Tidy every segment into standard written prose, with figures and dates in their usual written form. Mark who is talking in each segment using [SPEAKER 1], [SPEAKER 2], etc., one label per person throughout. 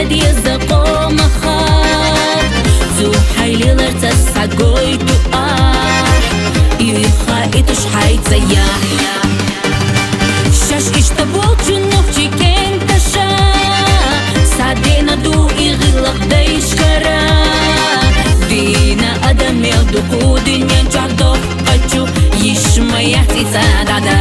[SPEAKER 1] Dieza qomaqar Zu haylilar tasad goytu Yuha itush haytsaya Shash ishtabol chunuk chiken tasha Sadena du ighilaq dayshkara Dina adam yaldu qudinyan jahdoh qachu Yishmayahti sadada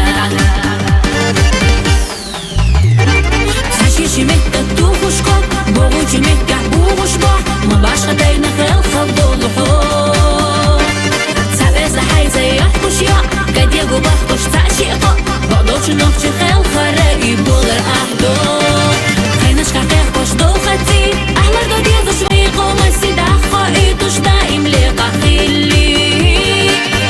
[SPEAKER 1] Shimekta tuhushko, bogu chimekta bugushko Ma bashka dayna khelkha doluho Taveza hayza yahkushya Kadegu bahkush tashiqo Bagdochu nokchi khelkha ra'i bolar ahdo Khaynashka khekhkosh dolkhati Ahlar do diezush vayqo Masidakha itush daim liqa khili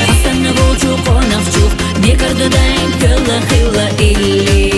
[SPEAKER 1] Hasan nagochu qonafchuk Dekardu daim kulla khilla illi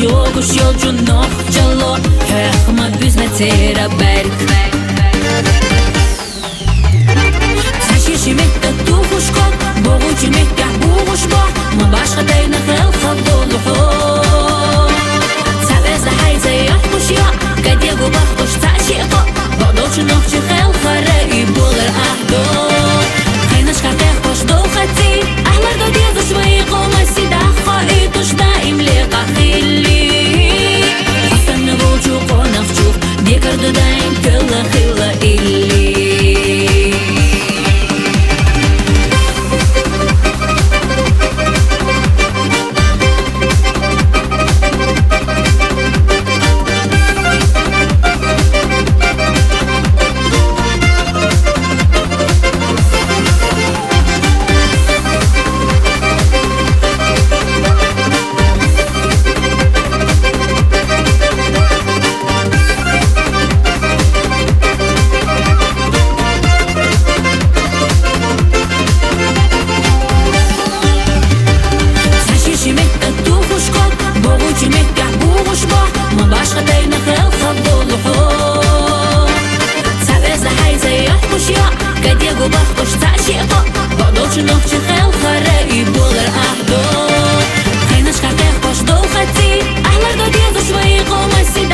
[SPEAKER 1] Yokuş yolcu nokçalo Hekma büzme tera berk Taşı şimekta tuhuşko Boğu cimekta buğuşko Ma başka dayna khelkha doluho Taveza hayza yahkuş ya Kadegu bahkuş tashiqo Bagdochu nokchi khelkha ra'i bolar ahdo Khaynashka khekhkosh dolkhati Ahlar do diezush vayqo Masidakha itush daim liqa khili Dekardu daim kulla khilla illi Kadegu bahkush tashiqo Bagdochu nokchi khelkha ra'i bolar ahdo Khaynashka khekhkosh dolkhati Ahlar do diezush vayqo Masidakha